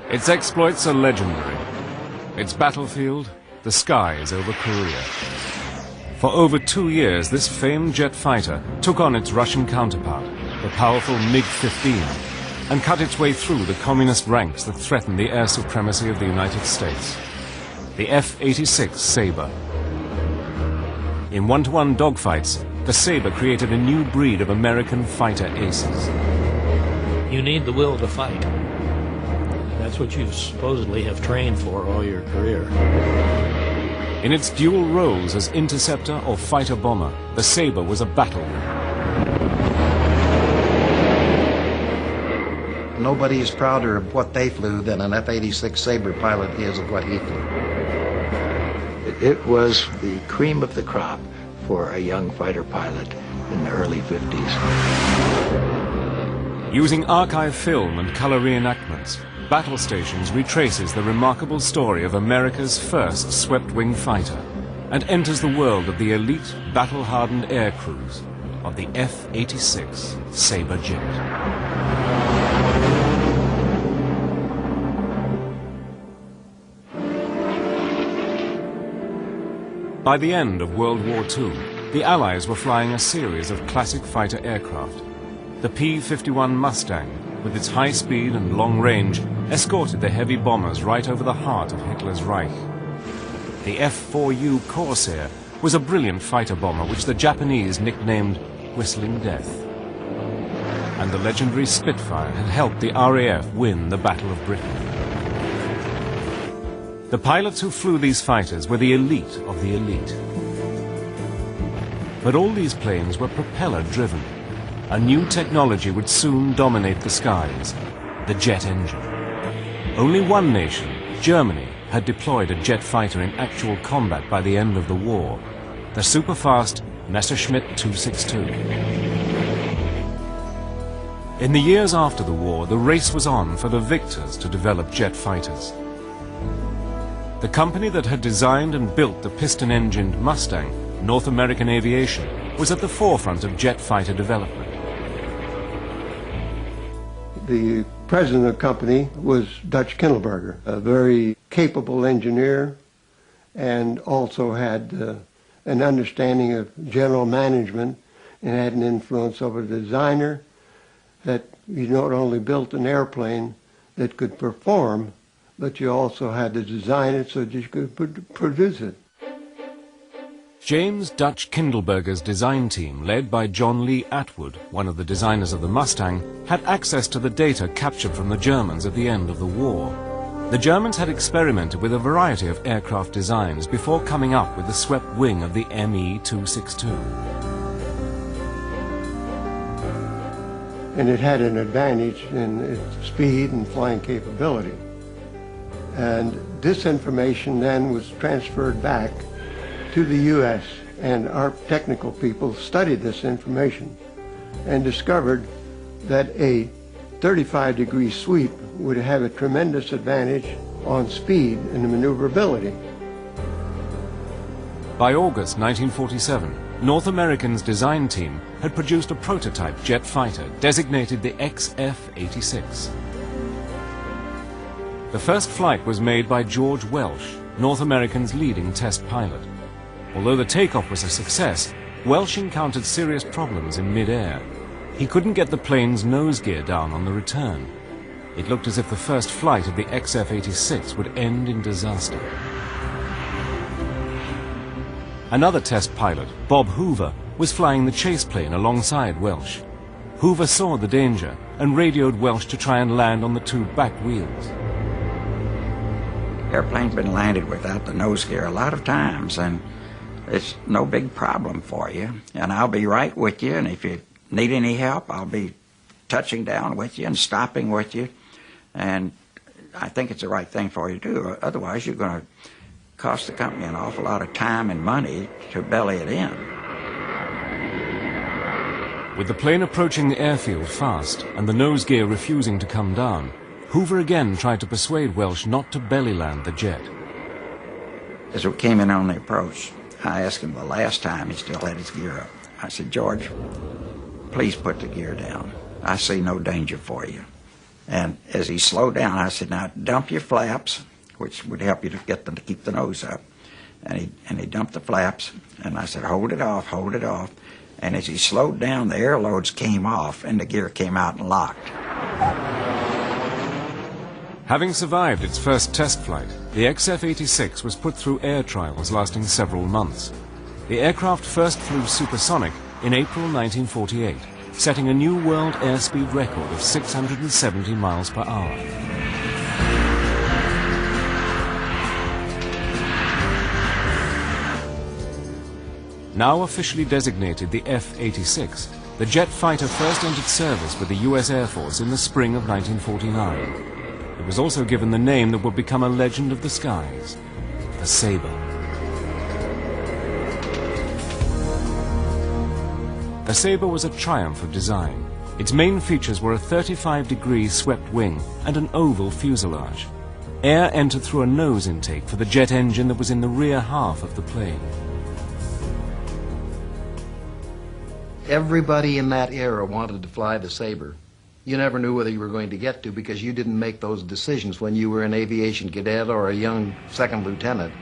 Its exploits are legendary. Its battlefield, the skies over Korea. For over 2 years, this famed jet fighter took on its Russian counterpart, the powerful MiG-15, and cut its way through the communist ranks that threatened the air supremacy of the United States. The F-86 Sabre. In one-to-one dogfights, the Sabre created a new breed of American fighter aces. You need the will to fight. That's what you supposedly have trained for all your career. In its dual roles as interceptor or fighter-bomber, the Sabre was a battle. Nobody is prouder of what they flew than an F-86 Sabre pilot is of what he flew. It was the cream of the crop for a young fighter pilot in the early 50s. Using archive film and color reenactments, Battle Stations retraces the remarkable story of America's first swept-wing fighter and enters the world of the elite, battle-hardened air crews of the F-86 Sabre jet. By the end of World War II, the Allies were flying a series of classic fighter aircraft. The P-51 Mustang, with its high speed and long range, escorted the heavy bombers right over the heart of Hitler's Reich. The F-4U Corsair was a brilliant fighter bomber which the Japanese nicknamed Whistling Death. And the legendary Spitfire had helped the RAF win the Battle of Britain. The pilots who flew these fighters were the elite of the elite. But all these planes were propeller-driven. A new technology would soon dominate the skies, the jet engine. Only one nation, Germany, had deployed a jet fighter in actual combat by the end of the war, the super-fast Messerschmitt 262. In the years after the war, the race was on for the victors to develop jet fighters. The company that had designed and built the piston-engined Mustang, North American Aviation, was at the forefront of jet fighter development. The president of the company was Dutch Kindleberger, a very capable engineer, and also had an understanding of general management and had an influence over the designer, that you not only built an airplane that could perform, but you also had to design it so that you could produce it. James Dutch Kindleberger's design team, led by John Lee Atwood, one of the designers of the Mustang, had access to the data captured from the Germans at the end of the war. The Germans had experimented with a variety of aircraft designs before coming up with the swept wing of the ME-262. And it had an advantage in its speed and flying capability. And this information then was transferred back to the U.S., and our technical people studied this information and discovered that a 35-degree sweep would have a tremendous advantage on speed and maneuverability. By August 1947, North American's design team had produced a prototype jet fighter designated the XF-86. The first flight was made by George Welsh, North American's leading test pilot. Although the takeoff was a success, Welsh encountered serious problems in mid-air. He couldn't get the plane's nose gear down on the return. It looked as if the first flight of the XF-86 would end in disaster. Another test pilot, Bob Hoover, was flying the chase plane alongside Welsh. Hoover saw the danger and radioed Welsh to try and land on the two back wheels. Airplane's been landed without the nose gear a lot of times, and it's no big problem for you. And I'll be right with you, and if you need any help, I'll be touching down with you and stopping with you. And I think it's the right thing for you to do. Otherwise, you're going to cost the company an awful lot of time and money to belly it in. With the plane approaching the airfield fast and the nose gear refusing to come down, Hoover again tried to persuade Welsh not to belly land the jet. As we came in on the approach, I asked him the last time he still had his gear up. I said, "George, please put the gear down. I see no danger for you." And as he slowed down, I said, now dump your flaps, which would help you to get them to keep the nose up. And he dumped the flaps, and I said, hold it off, hold it off. And as he slowed down, the air loads came off, and the gear came out and locked. Having survived its first test flight, the F-86 was put through air trials lasting several months. The aircraft first flew supersonic in April 1948, setting a new world airspeed record of 670 miles per hour. Now officially designated the F-86, the jet fighter first entered service with the U.S. Air Force in the spring of 1949. It was also given the name that would become a legend of the skies, the Sabre. The Sabre was a triumph of design. Its main features were a 35-degree swept wing and an oval fuselage. Air entered through a nose intake for the jet engine that was in the rear half of the plane. Everybody in that era wanted to fly the Sabre. You never knew whether you were going to get to because you didn't make those decisions when you were an aviation cadet or a young second lieutenant.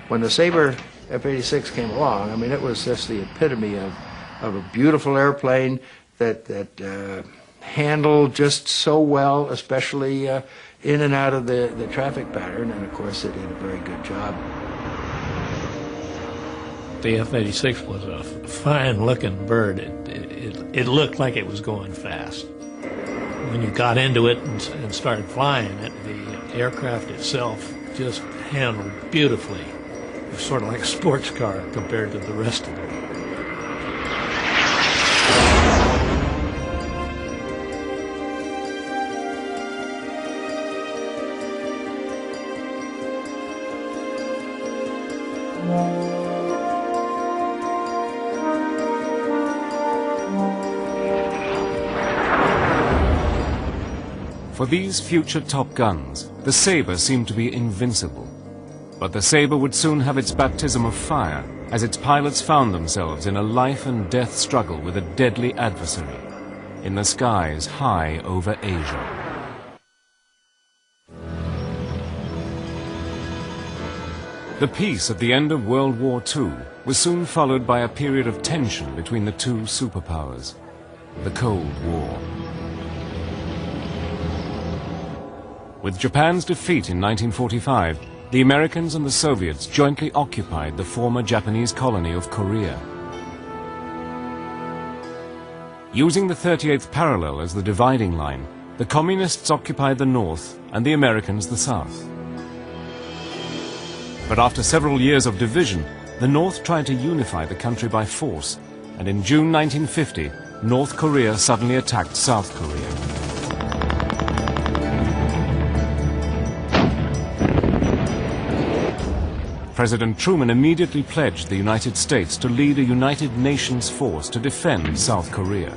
When the Sabre F-86 came along, I mean, it was just the epitome of a beautiful airplane that handled just so well, especially in and out of the traffic pattern, and of course it did a very good job. The F-86 was a fine-looking bird. It looked like it was going fast. When you got into it and started flying it, the aircraft itself just handled beautifully. It was sort of like a sports car compared to the rest of it. For these future Top Guns, the Sabre seemed to be invincible. But the Sabre would soon have its baptism of fire as its pilots found themselves in a life and death struggle with a deadly adversary in the skies high over Asia. The peace at the end of World War II was soon followed by a period of tension between the two superpowers, the Cold War. With Japan's defeat in 1945, the Americans and the Soviets jointly occupied the former Japanese colony of Korea. Using the 38th parallel as the dividing line, the Communists occupied the north and the Americans the south. But after several years of division, the North tried to unify the country by force, and in June 1950, North Korea suddenly attacked South Korea. President Truman immediately pledged the United States to lead a United Nations force to defend South Korea.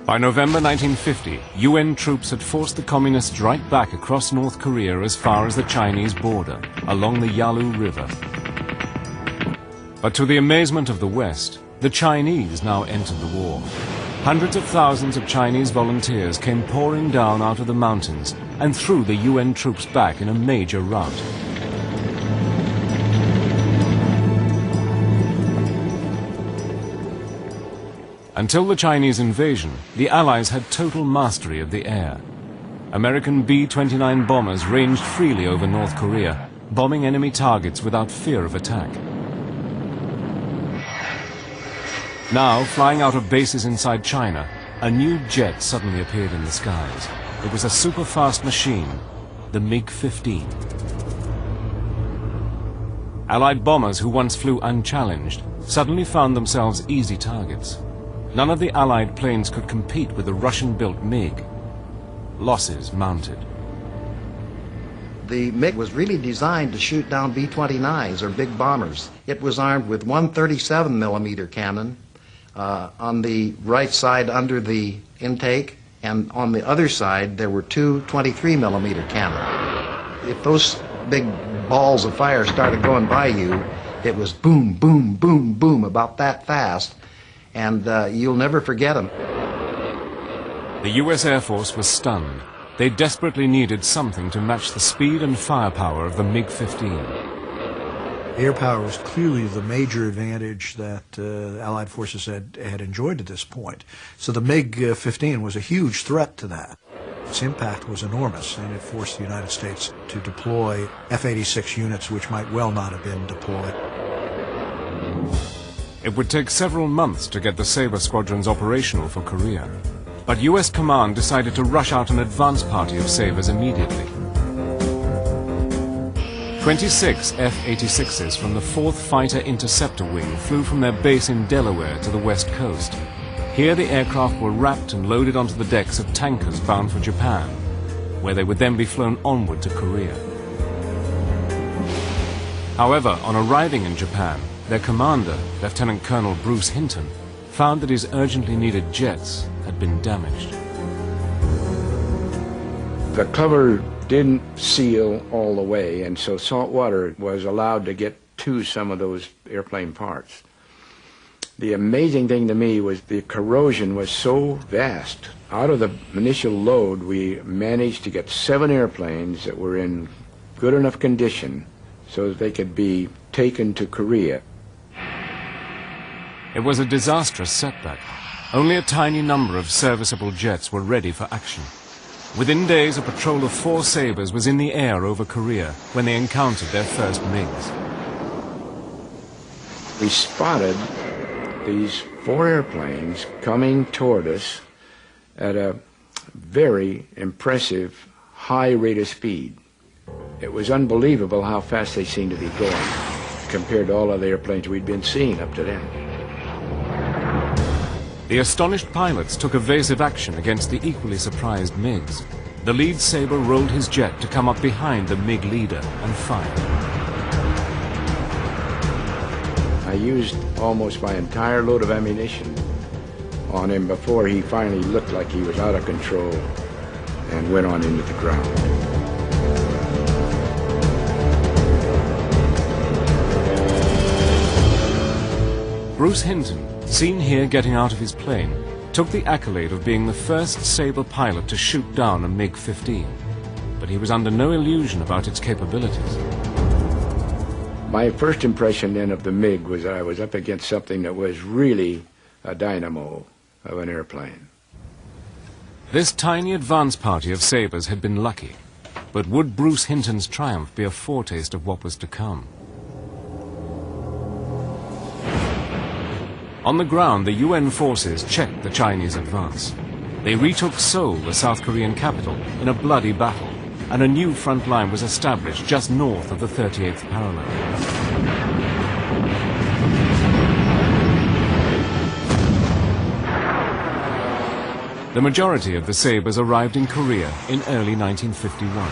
By November 1950, UN troops had forced the Communists right back across North Korea as far as the Chinese border, along the Yalu River. But to the amazement of the West, the Chinese now entered the war. Hundreds of thousands of Chinese volunteers came pouring down out of the mountains and threw the UN troops back in a major rout. Until the Chinese invasion, the Allies had total mastery of the air. American B-29 bombers ranged freely over North Korea, bombing enemy targets without fear of attack. Now, flying out of bases inside China, a new jet suddenly appeared in the skies. It was a super-fast machine, the MiG-15. Allied bombers who once flew unchallenged suddenly found themselves easy targets. None of the Allied planes could compete with the Russian-built MiG. Losses mounted. The MiG was really designed to shoot down B-29s, or big bombers. It was armed with one 37-millimeter cannon on the right side under the intake, and on the other side there were two 23-millimeter cannon. If those big balls of fire started going by you, it was boom, boom, boom, boom, about that fast. And you'll never forget them. The US Air Force was stunned. They desperately needed something to match the speed and firepower of the MiG-15. Air power was clearly the major advantage that Allied forces had enjoyed at this point. So the MiG-15 was a huge threat to that. Its impact was enormous, and it forced the United States to deploy F-86 units which might well not have been deployed. It would take several months to get the Sabre squadrons operational for Korea. But US command decided to rush out an advance party of Sabres immediately. 26 F-86s from the 4th Fighter Interceptor Wing flew from their base in Delaware to the west coast. Here the aircraft were wrapped and loaded onto the decks of tankers bound for Japan, where they would then be flown onward to Korea. However, on arriving in Japan, their commander, Lieutenant Colonel Bruce Hinton, found that his urgently needed jets had been damaged. The cover didn't seal all the way, and so salt water was allowed to get to some of those airplane parts. The amazing thing to me was the corrosion was so vast. Out of the initial load, we managed to get 7 airplanes that were in good enough condition so that they could be taken to Korea. It was a disastrous setback. Only a tiny number of serviceable jets were ready for action. Within days, a patrol of 4 Sabres was in the air over Korea when they encountered their first MiGs. We spotted these 4 airplanes coming toward us at a very impressive high rate of speed. It was unbelievable how fast they seemed to be going compared to all of the airplanes we'd been seeing up to then. The astonished pilots took evasive action against the equally surprised MiGs. The lead Sabre rolled his jet to come up behind the MiG leader and fired. I used almost my entire load of ammunition on him before he finally looked like he was out of control and went on into the ground. Bruce Hinton, seen here getting out of his plane, took the accolade of being the first Sabre pilot to shoot down a MiG-15. But he was under no illusion about its capabilities. My first impression then of the MiG was I was up against something that was really a dynamo of an airplane. This tiny advance party of Sabres had been lucky. But would Bruce Hinton's triumph be a foretaste of what was to come? On the ground, the UN forces checked the Chinese advance. They retook Seoul, the South Korean capital, in a bloody battle, and a new front line was established just north of the 38th parallel. The majority of the Sabres arrived in Korea in early 1951.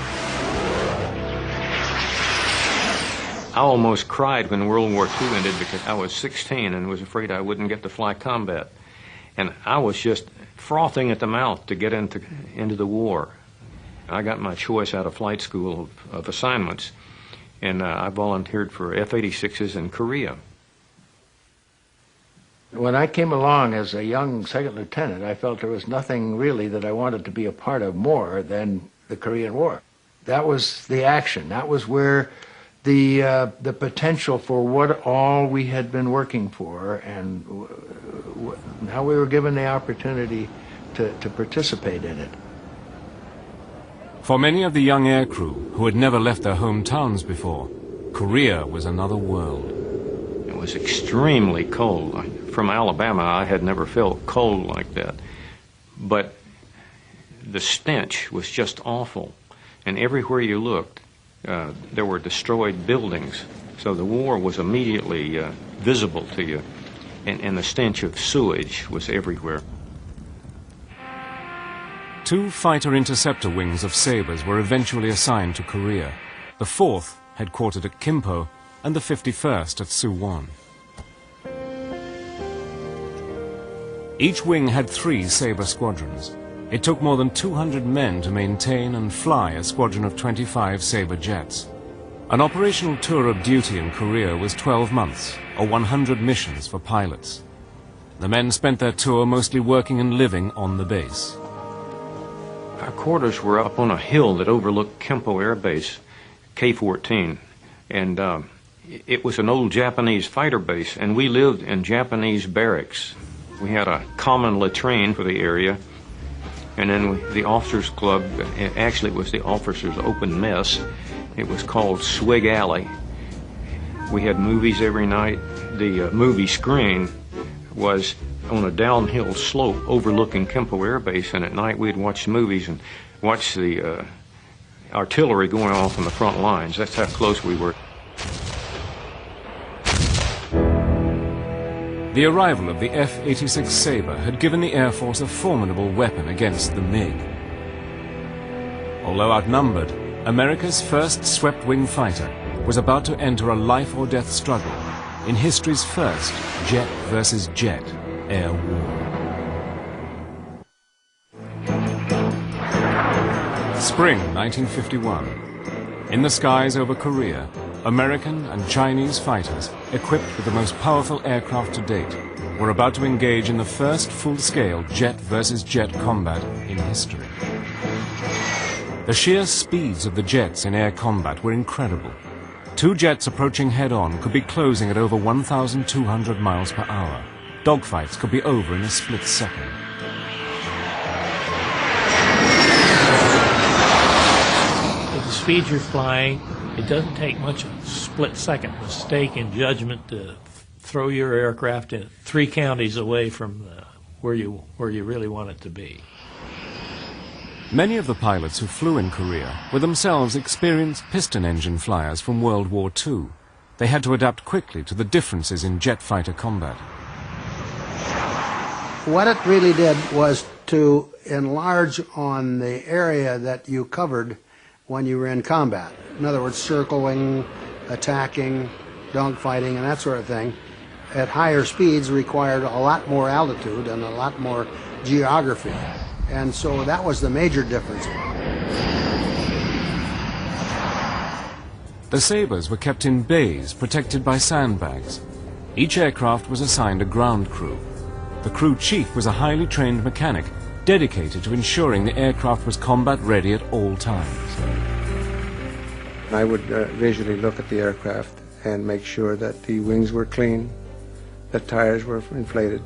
I almost cried when World War II ended because I was 16 and was afraid I wouldn't get to fly combat. And I was just frothing at the mouth to get into the war. I got my choice out of flight school of assignments, and I volunteered for F-86s in Korea. When I came along as a young second lieutenant, I felt there was nothing really that I wanted to be a part of more than the Korean War. That was the action. That was where the potential for what all we had been working for and how we were given the opportunity to participate in it. For many of the young aircrew who had never left their hometowns before, Korea was another world. It was extremely cold. From Alabama, I had never felt cold like that. But the stench was just awful. And everywhere you looked, there were destroyed buildings. So the war was immediately visible to you. And the stench of sewage was everywhere. 2 fighter interceptor wings of Sabres were eventually assigned to Korea. The 4th, headquartered at Kimpo, and the 51st at Suwon. Each wing had 3 Sabre squadrons. It took more than 200 men to maintain and fly a squadron of 25 Sabre jets. An operational tour of duty in Korea was 12 months, or 100 missions for pilots. The men spent their tour mostly working and living on the base. Our quarters were up on a hill that overlooked Kempo Air Base, K-14, and it was an old Japanese fighter base, and we lived in Japanese barracks. We had a common latrine for the area, and then the officers' club, actually it was the officers' open mess. It was called Swig Alley. We had movies every night. The movie screen was on a downhill slope overlooking Kempo Air Base, and at night we'd watch movies and watch the artillery going off on the front lines. That's how close we were. The arrival of the F-86 Sabre had given the Air Force a formidable weapon against the MiG. Although outnumbered, America's first swept-wing fighter was about to enter a life-or-death struggle in history's first jet versus jet air war. Spring 1951. In the skies over Korea, American and Chinese fighters, equipped with the most powerful aircraft to date, were about to engage in the first full-scale jet versus jet combat in history. The sheer speeds of the jets in air combat were incredible. Two jets approaching head-on could be closing at over 1,200 miles per hour. Dogfights could be over in a split second. At the speed you're flying, it doesn't take much of a split-second mistake in judgment to throw your aircraft in 3 counties away from where you really want it to be. Many of the pilots who flew in Korea were themselves experienced piston engine flyers from World War II. They had to adapt quickly to the differences in jet fighter combat. What it really did was to enlarge on the area that you covered when you were in combat. In other words, circling, attacking, dogfighting, and that sort of thing, at higher speeds required a lot more altitude and a lot more geography. And so that was the major difference. The Sabres were kept in bays protected by sandbags. Each aircraft was assigned a ground crew. The crew chief was a highly trained mechanic dedicated to ensuring the aircraft was combat ready at all times. I would visually look at the aircraft and make sure that the wings were clean, the tires were inflated,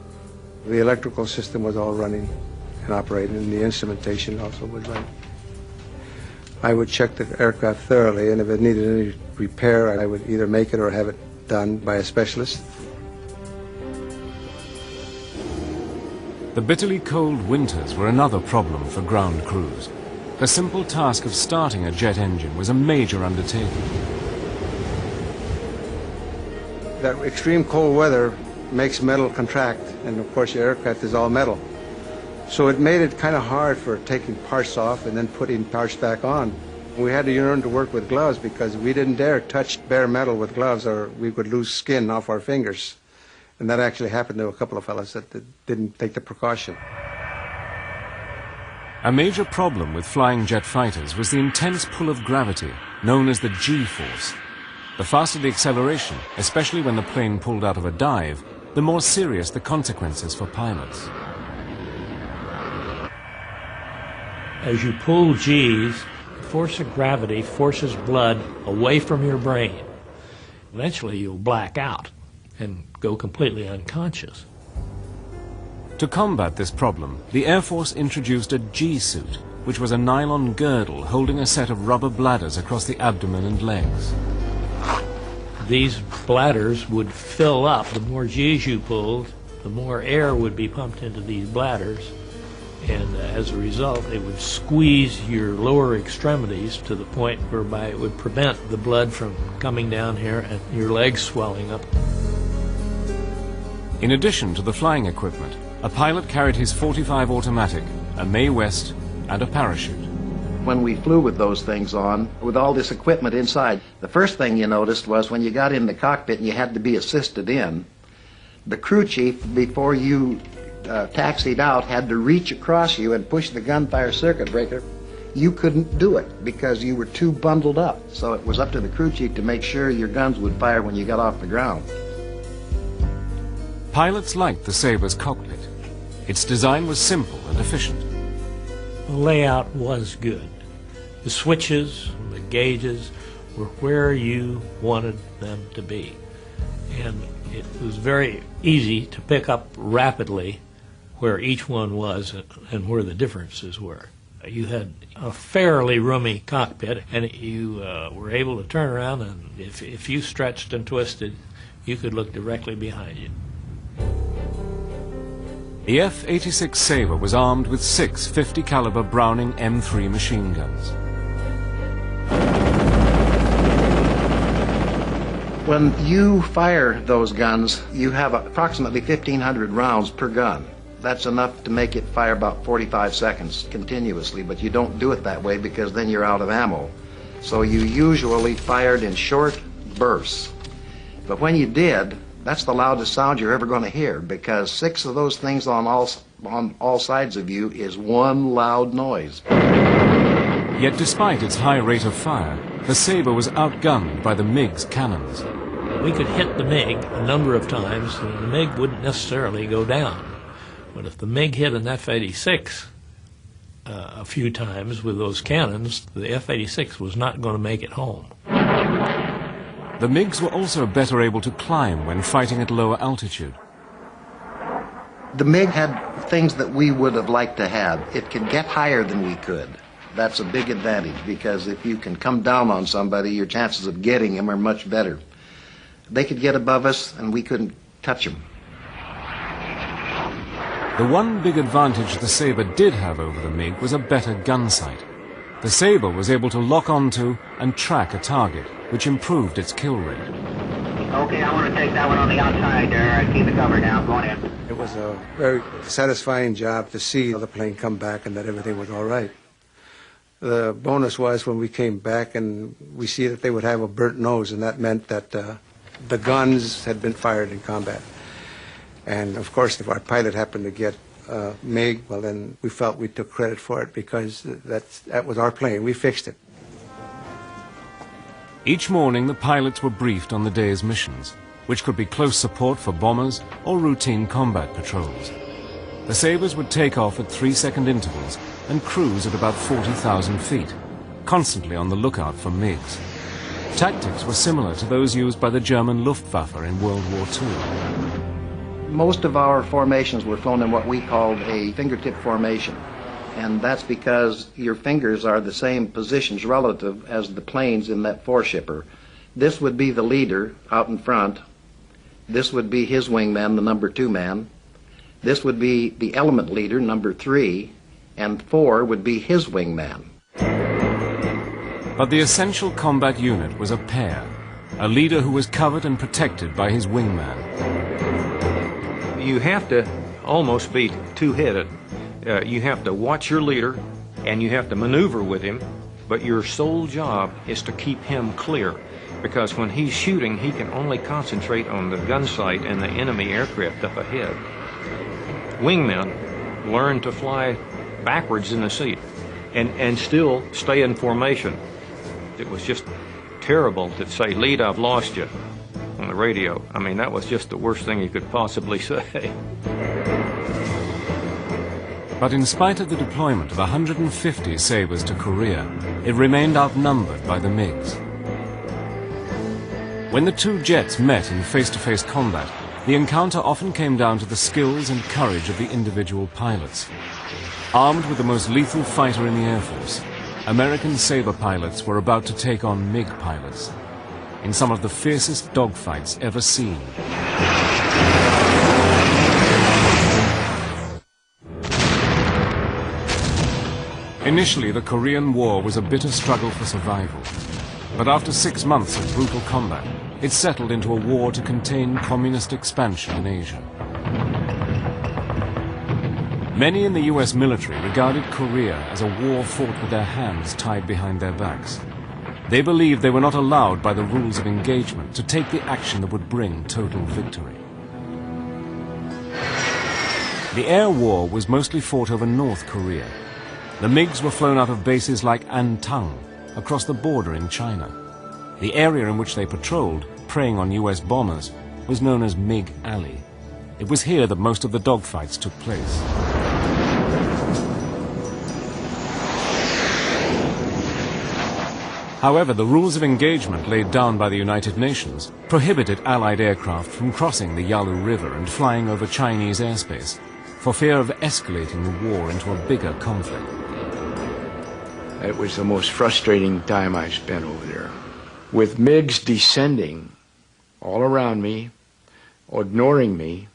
the electrical system was all running and operating, and the instrumentation also was running. I would check the aircraft thoroughly, and if it needed any repair, I would either make it or have it done by a specialist. The bitterly cold winters were another problem for ground crews. The simple task of starting a jet engine was a major undertaking. That extreme cold weather makes metal contract, and of course your aircraft is all metal. So it made it kind of hard for taking parts off and then putting parts back on. We had to learn to work with gloves because we didn't dare touch bare metal with gloves or we could lose skin off our fingers. And that actually happened to a couple of fellas that didn't take the precaution. A major problem with flying jet fighters was the intense pull of gravity, known as the G-force. The faster the acceleration, especially when the plane pulled out of a dive, the more serious the consequences for pilots. As you pull G's, the force of gravity forces blood away from your brain. Eventually you'll black out and go completely unconscious. To combat this problem, the Air Force introduced a G-suit, which was a nylon girdle holding a set of rubber bladders across the abdomen and legs. These bladders would fill up. The more G's you pulled, the more air would be pumped into these bladders, and as a result it would squeeze your lower extremities to the point whereby it would prevent the blood from coming down here and your legs swelling up. In addition to the flying equipment, a pilot carried his .45 automatic, a Mae West, and a parachute. When we flew with those things on, with all this equipment inside, the first thing you noticed was when you got in the cockpit and you had to be assisted in, the crew chief, before you taxied out, had to reach across you and push the gunfire circuit breaker. You couldn't do it because you were too bundled up. So it was up to the crew chief to make sure your guns would fire when you got off the ground. Pilots liked the Sabre's cockpit. Its design was simple and efficient. The layout was good. The switches, the gauges were where you wanted them to be. And it was very easy to pick up rapidly where each one was and where the differences were. You had a fairly roomy cockpit, and you were able to turn around, and if you stretched and twisted, you could look directly behind you. The F-86 Sabre was armed with 6 50 caliber Browning M3 machine guns. When you fire those guns, you have approximately 1,500 rounds per gun. That's enough to make it fire about 45 seconds continuously, but you don't do it that way because then you're out of ammo. So you usually fired in short bursts. But when you did, that's the loudest sound you're ever going to hear, because 6 of those things on all sides of you is one loud noise. Yet despite its high rate of fire, the Sabre was outgunned by the MiG's cannons. We could hit the MiG a number of times, and the MiG wouldn't necessarily go down. But if the MiG hit an F-86 a few times with those cannons, the F-86 was not going to make it home. The MiGs were also better able to climb when fighting at lower altitude. The MiG had things that we would have liked to have. It could get higher than we could. That's a big advantage, because if you can come down on somebody, your chances of getting him are much better. They could get above us, and we couldn't touch them. The one big advantage the Sabre did have over the MiG was a better gun sight. The Sabre was able to lock onto and track a target, which improved its kill rate. Okay, I want to take that one on the outside there. Keep the cover down, going in. It was a very satisfying job to see the plane come back and that everything was all right. The bonus was when we came back and we see that they would have a burnt nose, and that meant that the guns had been fired in combat. And of course, if our pilot happened to get MiG, well then we felt we took credit for it, because that was our plane. We fixed it. Each morning the pilots were briefed on the day's missions, which could be close support for bombers or routine combat patrols. The Sabres would take off at 3-second intervals and cruise at about 40,000 feet, constantly on the lookout for MiGs. Tactics were similar to those used by the German Luftwaffe in World War II. Most of our formations were flown in what we called a fingertip formation. And that's because your fingers are the same positions relative as the planes in that four-shipper. This would be the leader out in front. This would be his wingman, the number 2 man. This would be the element leader, number 3, and 4 would be his wingman. But the essential combat unit was a pair, a leader who was covered and protected by his wingman. You have to almost be two-headed. You have to watch your leader, and you have to maneuver with him, but your sole job is to keep him clear, because when he's shooting, he can only concentrate on the gun sight and the enemy aircraft up ahead. Wingmen learn to fly backwards in the seat and still stay in formation. It was just terrible to say, "Lead, I've lost you," on the radio. I mean, that was just the worst thing you could possibly say. But in spite of the deployment of 150 Sabres to Korea, it remained outnumbered by the MiGs. When the two jets met in face-to-face combat, the encounter often came down to the skills and courage of the individual pilots. Armed with the most lethal fighter in the Air Force, American Sabre pilots were about to take on MiG pilots in some of the fiercest dogfights ever seen. Initially, the Korean War was a bitter struggle for survival. But after 6 months of brutal combat, it settled into a war to contain communist expansion in Asia. Many in the US military regarded Korea as a war fought with their hands tied behind their backs. They believed they were not allowed by the rules of engagement to take the action that would bring total victory. The air war was mostly fought over North Korea. The MiGs were flown out of bases like Antang, across the border in China. The area in which they patrolled, preying on US bombers, was known as MiG Alley. It was here that most of the dogfights took place. However, the rules of engagement laid down by the United Nations prohibited Allied aircraft from crossing the Yalu River and flying over Chinese airspace, for fear of escalating the war into a bigger conflict. It was the most frustrating time I spent over there. With MiGs descending all around me, ignoring me,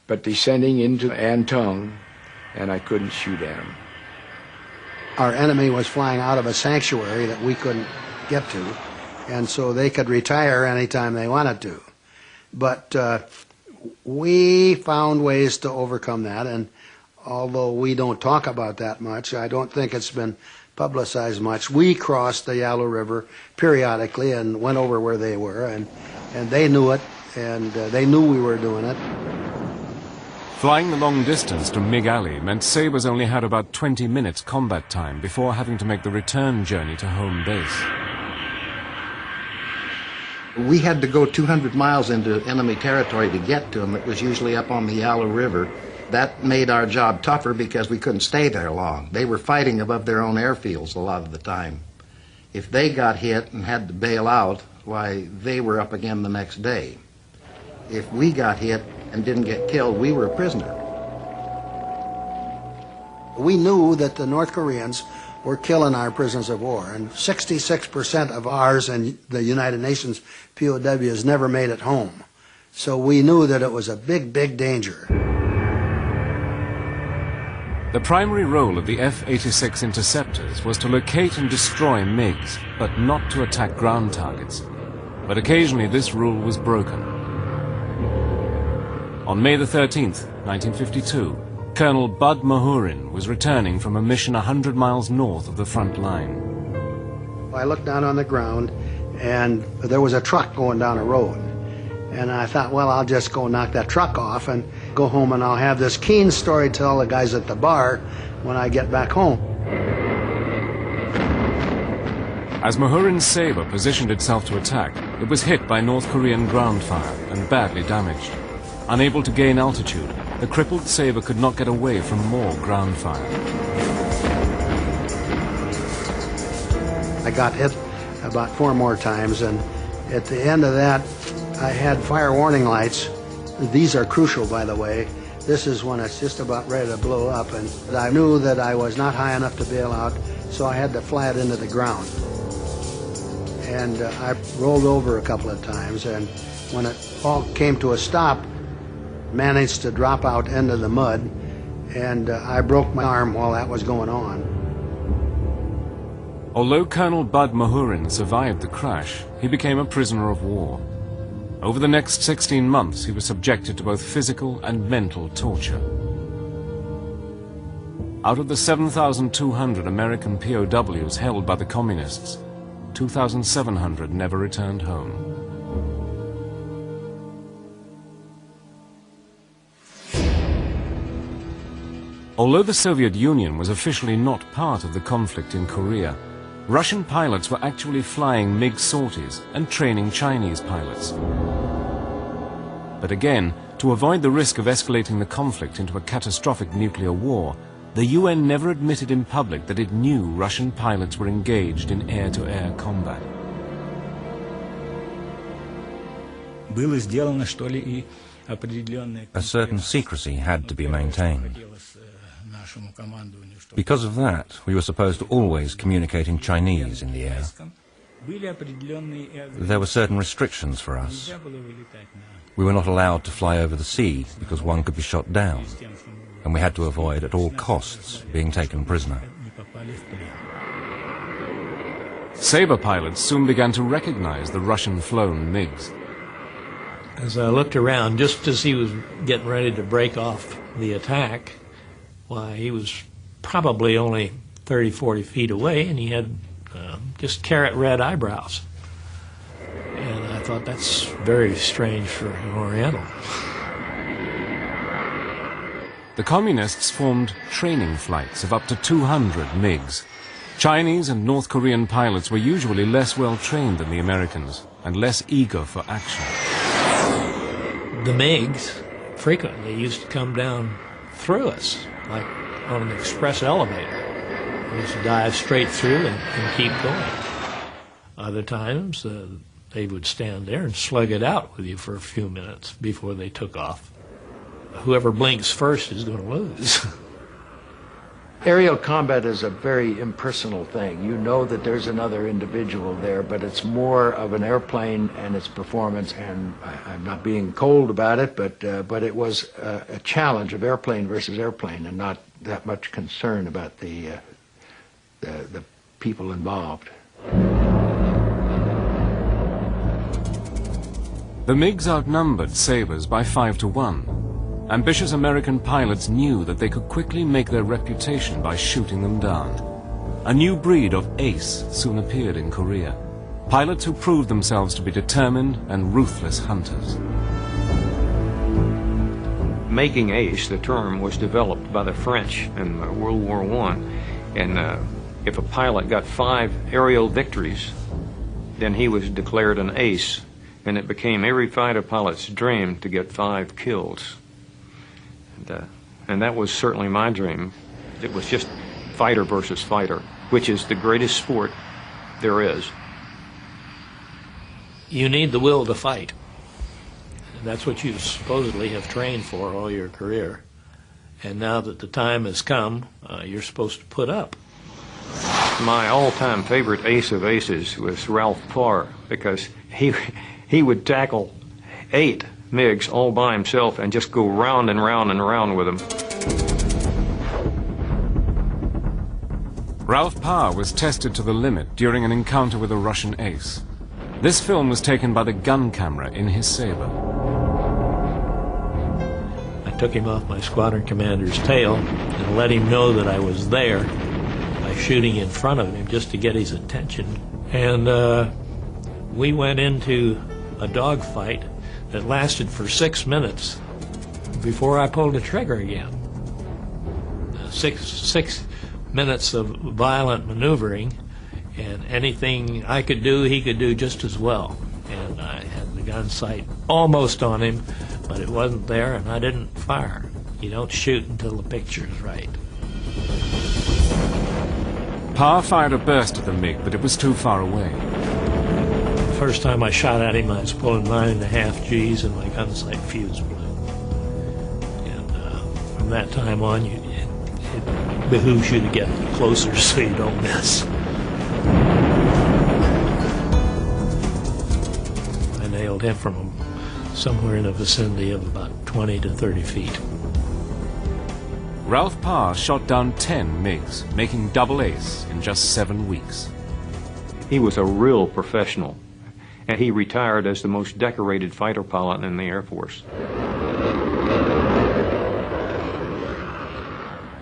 but descending into Antung, and I couldn't shoot at them. Our enemy was flying out of a sanctuary that we couldn't get to, and so they could retire anytime they wanted to. But we found ways to overcome that, and although we don't talk about that much, I don't think it's been publicized much. We crossed the Yalu River periodically and went over where they were, and they knew it, and they knew we were doing it. Flying the long distance to MiG Alley meant Sabres only had about 20 minutes combat time before having to make the return journey to home base. We had to go 200 miles into enemy territory to get to them. It was usually up on the Yalu River. That made our job tougher because we couldn't stay there long. They were fighting above their own airfields a lot of the time. If they got hit and had to bail out, why, they were up again the next day. If we got hit and didn't get killed, we were a prisoner. We knew that the North Koreans were killing our prisoners of war, and 66% of ours and the United Nations POWs never made it home. So we knew that it was a big, big danger. The primary role of the F-86 interceptors was to locate and destroy MiGs, but not to attack ground targets. But occasionally this rule was broken. On May the 13th, 1952, Colonel Bud Mahurin was returning from a mission 100 miles north of the front line. I looked down on the ground, and there was a truck going down a road. And I thought, well, I'll just go knock that truck off and go home, and I'll have this keen story to tell the guys at the bar when I get back home. As Mahurin's Sabre positioned itself to attack, it was hit by North Korean ground fire and badly damaged. Unable to gain altitude, the crippled Sabre could not get away from more ground fire. I got hit about 4 more times, and at the end of that, I had fire warning lights. These are crucial, by the way. This is when it's just about ready to blow up, and I knew that I was not high enough to bail out, so I had to fly it into the ground. And I rolled over a couple of times, and when it all came to a stop, managed to drop out into the mud, and I broke my arm while that was going on. Although Colonel Bud Mahurin survived the crash, he became a prisoner of war. Over the next 16 months, he was subjected to both physical and mental torture. Out of the 7,200 American POWs held by the communists, 2,700 never returned home. Although the Soviet Union was officially not part of the conflict in Korea, Russian pilots were actually flying MiG sorties and training Chinese pilots. But again, to avoid the risk of escalating the conflict into a catastrophic nuclear war, the UN never admitted in public that it knew Russian pilots were engaged in air-to-air combat. A certain secrecy had to be maintained. Because of that, we were supposed to always communicate in Chinese in the air. There were certain restrictions for us. We were not allowed to fly over the sea because one could be shot down, and we had to avoid at all costs being taken prisoner. Sabre pilots soon began to recognize the Russian-flown MiGs. As I looked around, just as he was getting ready to break off the attack, why, he was probably only 30, 40 feet away, and he had just carrot red eyebrows. And I thought, that's very strange for an Oriental. The communists formed training flights of up to 200 MiGs. Chinese and North Korean pilots were usually less well trained than the Americans and less eager for action. The MiGs frequently used to come down through us, like on an express elevator. We used to dive straight through and keep going. Other times, they would stand there and slug it out with you for a few minutes before they took off. Whoever blinks first is going to lose. Aerial combat is a very impersonal thing. You know that there's another individual there, but it's more of an airplane and its performance, and I'm not being cold about it, but it was a challenge of airplane versus airplane and not that much concern about the people involved. The MiGs outnumbered Sabres by 5 to 1. Ambitious American pilots knew that they could quickly make their reputation by shooting them down. A new breed of ace soon appeared in Korea. Pilots who proved themselves to be determined and ruthless hunters. Making ace, the term, was developed by the French in World War I. And if a pilot got 5 aerial victories, then he was declared an ace. And it became every fighter pilot's dream to get 5 kills. And that was certainly my dream. It was just fighter versus fighter, which is the greatest sport there is. You need the will to fight. And that's what you supposedly have trained for all your career. And now that the time has come, you're supposed to put up. My all-time favorite ace of aces was Ralph Parr, because he would tackle 8 MiGs all by himself and just go round and round and round with them. Ralph Parr was tested to the limit during an encounter with a Russian ace. This film was taken by the gun camera in his Sabre. I took him off my squadron commander's tail and let him know that I was there by shooting in front of him just to get his attention. And we went into a dogfight that lasted for 6 minutes before I pulled the trigger again. 6 minutes of violent maneuvering, and anything I could do, he could do just as well. And I had the gun sight almost on him, but it wasn't there, and I didn't fire. You don't shoot until the picture's right. Parr fired a burst at the MiG, but it was too far away. First time I shot at him, I was pulling 9.5 Gs and my gun sight fuse blew. And from that time on, it behooves you to get closer so you don't miss. I nailed him from somewhere in the vicinity of about 20 to 30 feet. Ralph Parr shot down 10 MiGs, making double ace in just 7 weeks. He was a real professional. And he retired as the most decorated fighter pilot in the Air Force.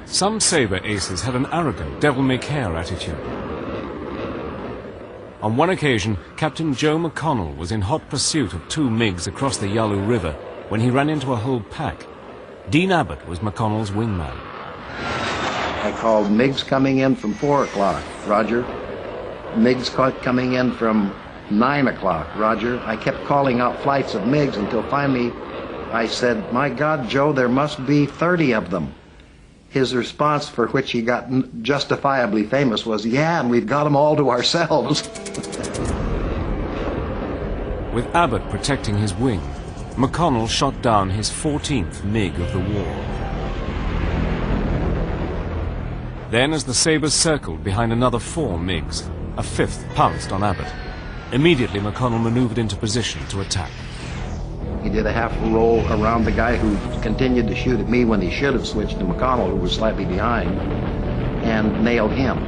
Some Sabre aces had an arrogant, devil-may-care attitude. On one occasion, Captain Joe McConnell was in hot pursuit of 2 MiGs across the Yalu River when he ran into a whole pack. Dean Abbott was McConnell's wingman. I called MiGs coming in from 4 o'clock, roger. MiGs coming in from 9 o'clock, roger. I kept calling out flights of MiGs until finally I said, "My God, Joe, there must be 30 of them." His response, for which he got justifiably famous, was, "Yeah, and we've got them all to ourselves." With Abbott protecting his wing, McConnell shot down his 14th MiG of the war. Then, as the Sabres circled behind another 4 MiGs, a 5th pounced on Abbott. Immediately, McConnell maneuvered into position to attack. He did a half roll around the guy who continued to shoot at me when he should have switched to McConnell, who was slightly behind, and nailed him.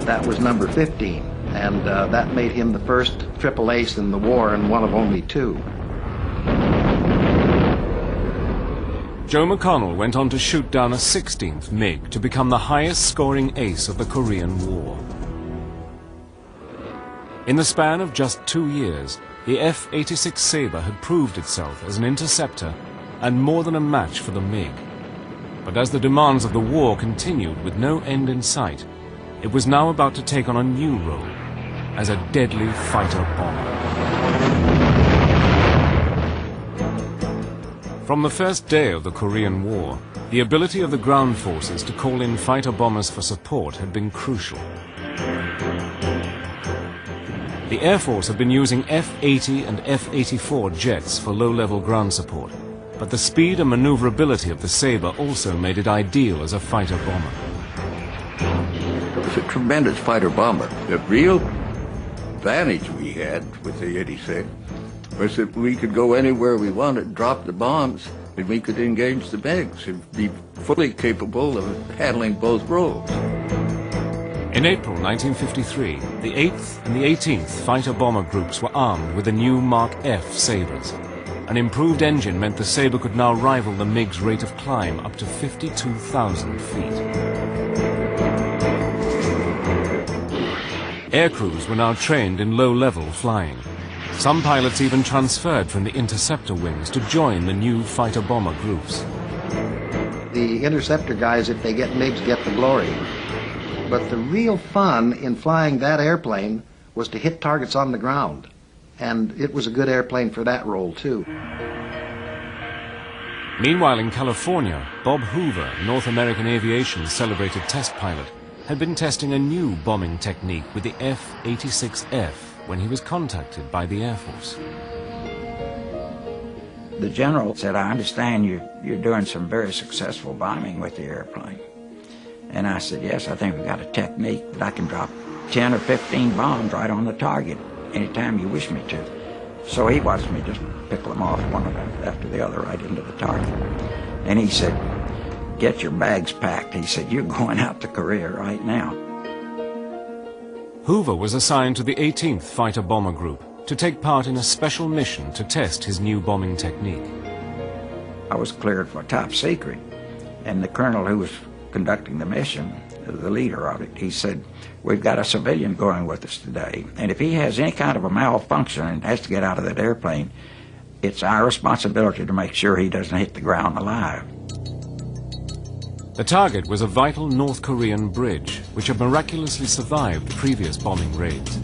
That was number 15, and that made him the first triple ace in the war and one of only 2. Joe McConnell went on to shoot down a 16th MiG to become the highest-scoring ace of the Korean War. In the span of just 2 years, the F-86 Sabre had proved itself as an interceptor and more than a match for the MiG. But as the demands of the war continued with no end in sight, it was now about to take on a new role as a deadly fighter bomber. From the first day of the Korean War, the ability of the ground forces to call in fighter bombers for support had been crucial. The Air Force had been using F-80 and F-84 jets for low-level ground support, but the speed and maneuverability of the Sabre also made it ideal as a fighter bomber. It was a tremendous fighter bomber. The real advantage we had with the 86 was that we could go anywhere we wanted, drop the bombs, and we could engage the MiGs and be fully capable of handling both roles. In April 1953, the 8th and the 18th Fighter Bomber Groups were armed with the new Mark F Sabres. An improved engine meant the Sabre could now rival the MiG's rate of climb up to 52,000 feet. Air crews were now trained in low-level flying. Some pilots even transferred from the interceptor wings to join the new fighter bomber groups. The interceptor guys, if they get MiGs, get the glory. But the real fun in flying that airplane was to hit targets on the ground. And it was a good airplane for that role, too. Meanwhile, in California, Bob Hoover, North American Aviation's celebrated test pilot, had been testing a new bombing technique with the F-86F when he was contacted by the Air Force. The general said, I understand you're doing some very successful bombing with the airplane. And I said, yes, I think we've got a technique that I can drop 10 or 15 bombs right on the target anytime you wish me to. So he watched me just pickle them off one after the other right into the target. And he said, get your bags packed. He said, you're going out to Korea right now. Hoover was assigned to the 18th Fighter Bomber Group to take part in a special mission to test his new bombing technique. I was cleared for top secret, and the colonel who was conducting the mission, the leader of it, he said, we've got a civilian going with us today, and if he has any kind of a malfunction and has to get out of that airplane, it's our responsibility to make sure he doesn't hit the ground alive. The target was a vital North Korean bridge, which had miraculously survived previous bombing raids.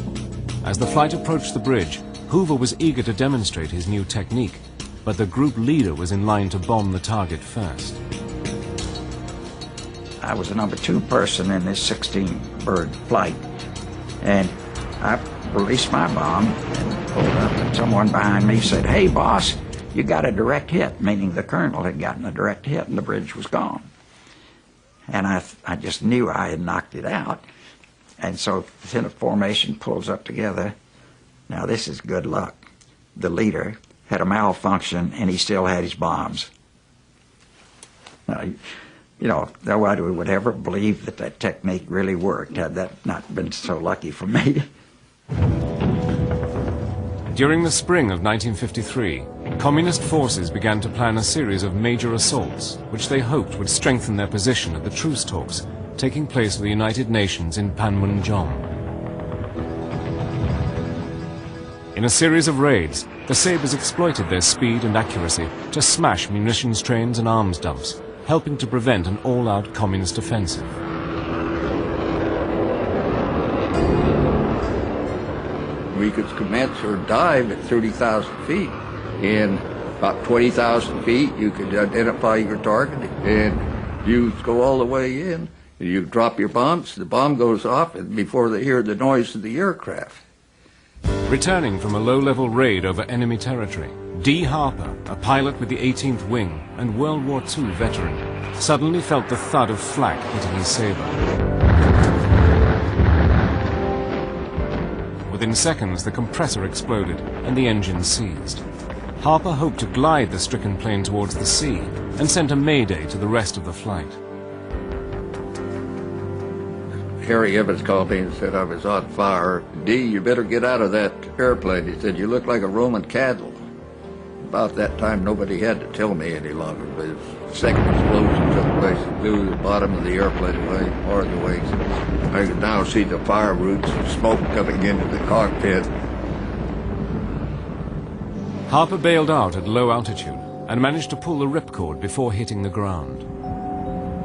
As the flight approached the bridge, Hoover was eager to demonstrate his new technique, but the group leader was in line to bomb the target first. I was the number 2 person in this 16-bird flight, and I released my bomb and pulled up, and someone behind me said, hey, boss, you got a direct hit, meaning the colonel had gotten a direct hit and the bridge was gone. And I just knew I had knocked it out. And so then a formation pulls up together. Now this is good luck. The leader had a malfunction and he still had his bombs. Now, you know, nobody would ever believe that that technique really worked had that not been so lucky for me. During the spring of 1953, Communist forces began to plan a series of major assaults, which they hoped would strengthen their position at the truce talks taking place at the United Nations in Panmunjom. In a series of raids, the Sabres exploited their speed and accuracy to smash munitions trains and arms dumps, helping to prevent an all-out communist offensive. We could commence or dive at 30,000 feet. In about 20,000 feet, you could identify your target, and you go all the way in. You drop your bombs, the bomb goes off, and before they hear the noise of the aircraft. Returning from a low-level raid over enemy territory, D. Harper, a pilot with the 18th Wing and World War II veteran, suddenly felt the thud of flak hitting his Sabre. Within seconds, the compressor exploded and the engine seized. Harper hoped to glide the stricken plane towards the sea and sent a mayday to the rest of the flight. Harry Evans called me and said I was on fire. D, you better get out of that airplane. He said, you look like a Roman candle. About that time, nobody had to tell me any longer, but the second explosion took place and blew the bottom of the airplane away, part of the wings. I could now see the fire roots and smoke coming into the cockpit. Harper bailed out at low altitude and managed to pull the ripcord before hitting the ground.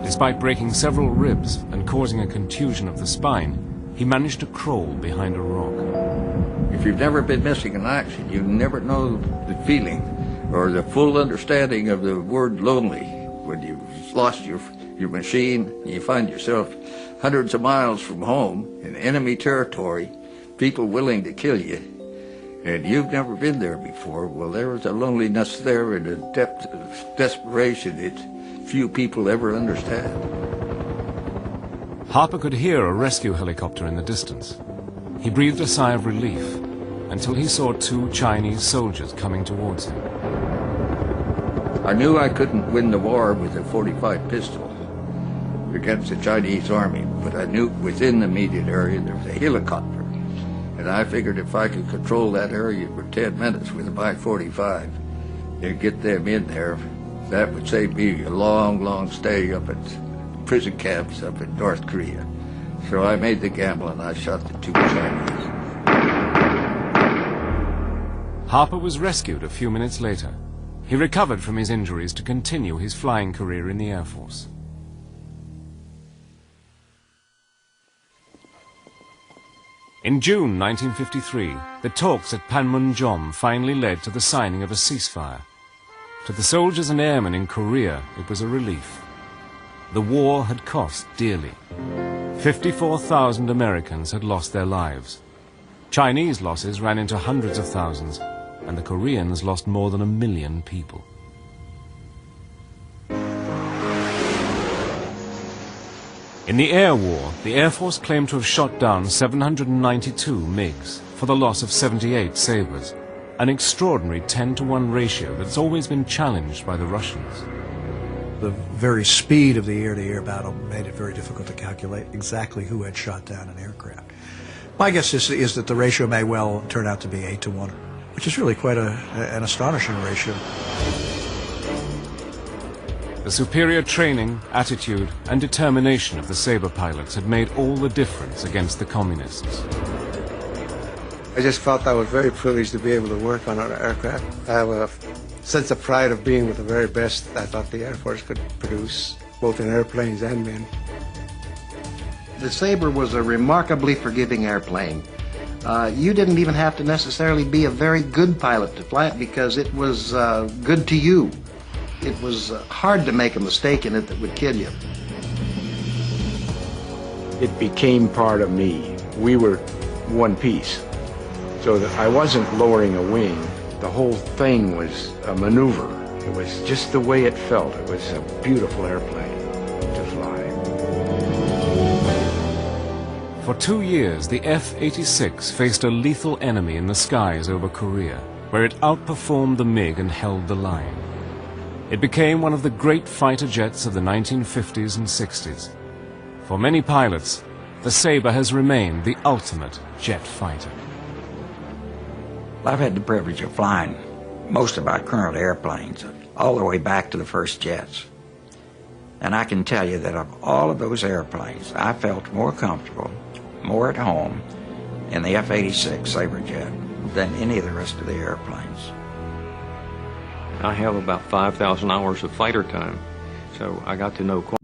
Despite breaking several ribs and causing a contusion of the spine, he managed to crawl behind a rock. If you've never been missing in action, you never know the feeling or the full understanding of the word lonely. When you've lost your machine, you find yourself hundreds of miles from home in enemy territory, people willing to kill you, and you've never been there before, well, there was a loneliness there and a depth of desperation that few people ever understand. Harper could hear a rescue helicopter in the distance. He breathed a sigh of relief until he saw 2 Chinese soldiers coming towards him. I knew I couldn't win the war with a .45 pistol against the Chinese army, but I knew within the immediate area there was a helicopter. And I figured if I could control that area for 10 minutes with my .45 and get them in there, that would save me a long, long stay up at prison camps up in North Korea. So I made the gamble and I shot the 2 Chinese. Harper was rescued a few minutes later. He recovered from his injuries to continue his flying career in the Air Force. In June 1953, the talks at Panmunjom finally led to the signing of a ceasefire. To the soldiers and airmen in Korea, it was a relief. The war had cost dearly. 54,000 Americans had lost their lives. Chinese losses ran into hundreds of thousands, and the Koreans lost more than 1 million people. In the air war, the Air Force claimed to have shot down 792 MiGs for the loss of 78 Sabres, an extraordinary 10-to-1 ratio that's always been challenged by the Russians. The very speed of the air-to-air battle made it very difficult to calculate exactly who had shot down an aircraft. My guess is that the ratio may well turn out to be 8-to-1, which is really quite an astonishing ratio. The superior training, attitude, and determination of the Sabre pilots had made all the difference against the communists. I just felt I was very privileged to be able to work on our aircraft. I have a sense of pride of being with the very best I thought the Air Force could produce, both in airplanes and men. The Sabre was a remarkably forgiving airplane. You didn't even have to necessarily be a very good pilot to fly it because it was good to you. It was hard to make a mistake in it that would kill you. It became part of me. We were one piece. So that I wasn't lowering a wing. The whole thing was a maneuver. It was just the way it felt. It was a beautiful airplane to fly. For 2 years, the F-86 faced a lethal enemy in the skies over Korea, where it outperformed the MiG and held the line. It became one of the great fighter jets of the 1950s and 60s. For many pilots, the Sabre has remained the ultimate jet fighter. I've had the privilege of flying most of our current airplanes all the way back to the first jets. And I can tell you that of all of those airplanes, I felt more comfortable, more at home in the F-86 Sabre jet than any of the rest of the airplanes. I have about 5,000 hours of fighter time, so I got to know quite